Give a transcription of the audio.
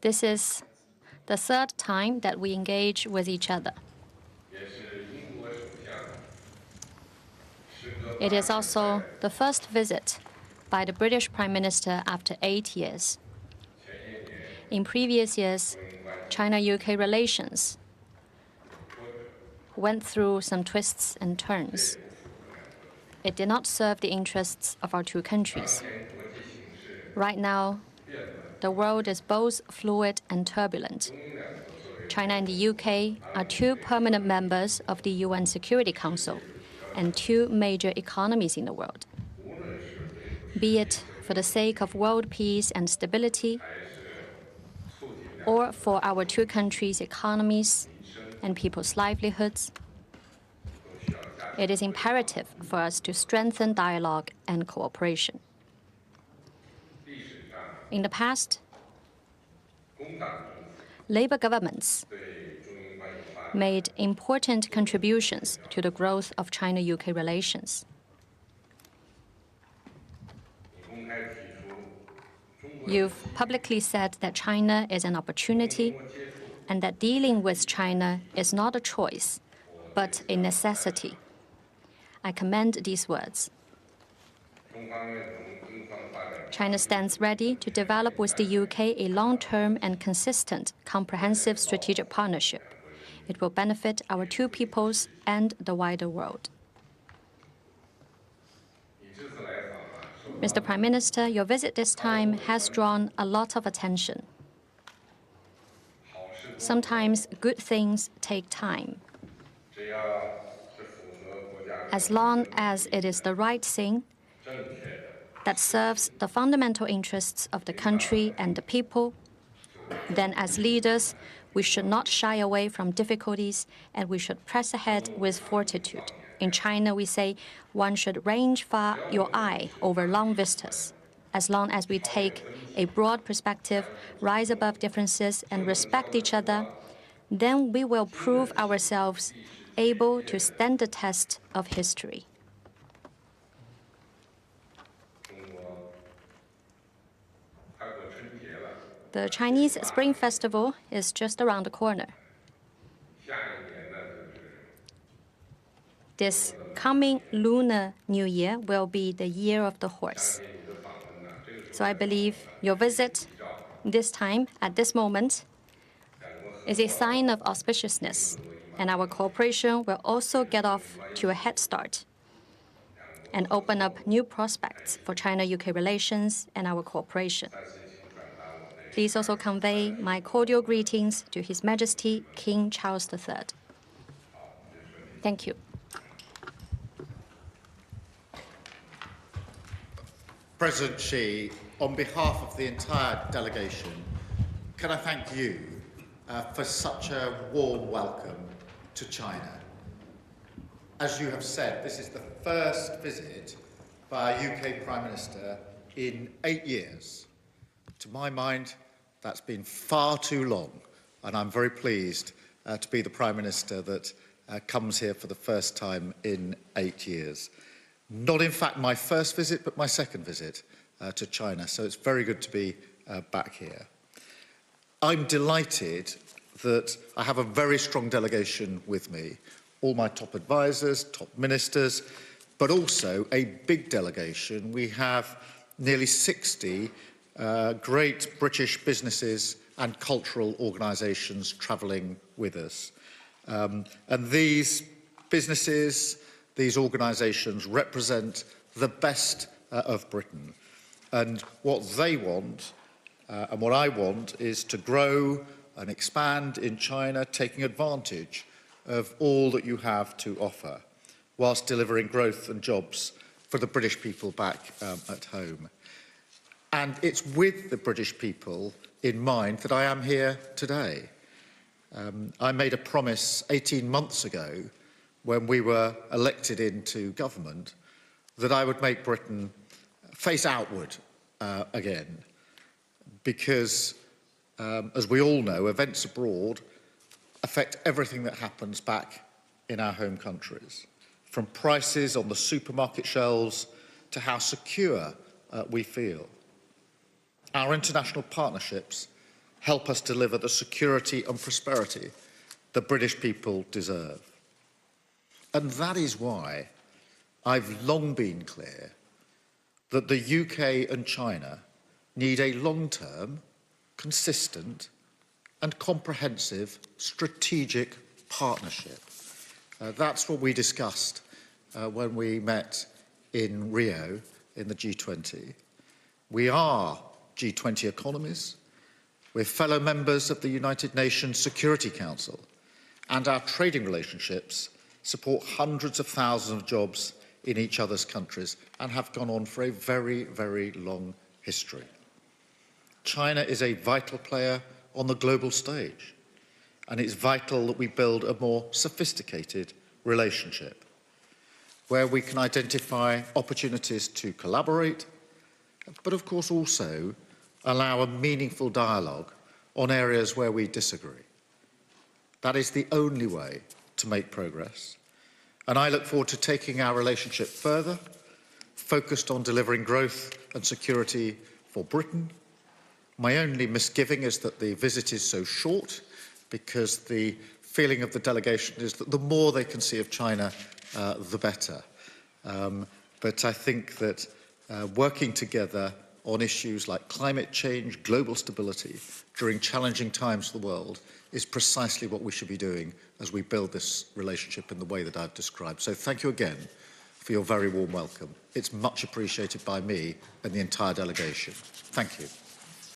This is the third time that we engage with each other. It is also the first visit by the British Prime Minister after 8 years. In previous years, China-UK relations went through some twists and turns. It did not serve the interests of our two countries. Right now, the world is both fluid and turbulent. China and the UK are two permanent members of the UN Security Council and two major economies in the world. Be it for the sake of world peace and stability, or for our two countries' economies and people's livelihoods, it is imperative for us to strengthen dialogue and cooperation. In the past, Labour governments made important contributions to the growth of China-UK relations. You've publicly said that China is an opportunity and that dealing with China is not a choice, but a necessity. I commend these words. China stands ready to develop with the UK a long-term and consistent, comprehensive strategic partnership. It will benefit our two peoples and the wider world. Mr. Prime Minister, your visit this time has drawn a lot of attention. Sometimes good things take time. As long as it is the right thing that serves the fundamental interests of the country and the people, then as leaders, we should not shy away from difficulties and we should press ahead with fortitude. In China, we say one should range far your eye over long vistas. As long as we take a broad perspective, rise above differences, and respect each other, then we will prove ourselves able to stand the test of history. The Chinese Spring Festival is just around the corner. This coming Lunar New Year will be the year of the horse. So I believe your visit this time, at this moment, is a sign of auspiciousness, and our cooperation will also get off to a head start and open up new prospects for China-UK relations and our cooperation. Please also convey my cordial greetings to His Majesty King Charles III. Thank you. President Xi, on behalf of the entire delegation, can I thank you for such a warm welcome to China. As you have said, this is the first visit by a UK Prime Minister in 8 years. To my mind, that's been far too long, and I'm very pleased to be the Prime Minister that comes here for the first time in 8 years. Not, in fact, my first visit, but my second visit to China, so it's very good to be back here. I'm delighted that I have a very strong delegation with me, all my top advisors, top ministers, but also a big delegation. We have nearly 60 great British businesses and cultural organisations travelling with us. And these businesses, these organisations represent the best of Britain. And what they want and what I want is to grow and expand in China, taking advantage of all that you have to offer, whilst delivering growth and jobs for the British people back at home. And it's with the British people in mind that I am here today. I made a promise 18 months ago when we were elected into government that I would make Britain face outward again, because, as we all know, events abroad affect everything that happens back in our home countries, from prices on the supermarket shelves to how secure we feel. Our international partnerships help us deliver the security and prosperity the British people deserve. And that is why I've long been clear that the UK and China need a long-term, consistent and comprehensive strategic partnership. That's what we discussed when we met in Rio in the G20. We are G20 economies. We're fellow members of the United Nations Security Council, and our trading relationships support hundreds of thousands of jobs in each other's countries and have gone on for a very, very long history. China is a vital player on the global stage, and it's vital that we build a more sophisticated relationship where we can identify opportunities to collaborate, but of course also allow a meaningful dialogue on areas where we disagree. That is the only way to make progress. And I look forward to taking our relationship further, focused on delivering growth and security for Britain. My only misgiving is that the visit is so short, because the feeling of the delegation is that the more they can see of China, the better. But I think that working together on issues like climate change, global stability, during challenging times for the world, is precisely what we should be doing as we build this relationship in the way that I've described. So thank you again for your very warm welcome. It's much appreciated by me and the entire delegation. Thank you.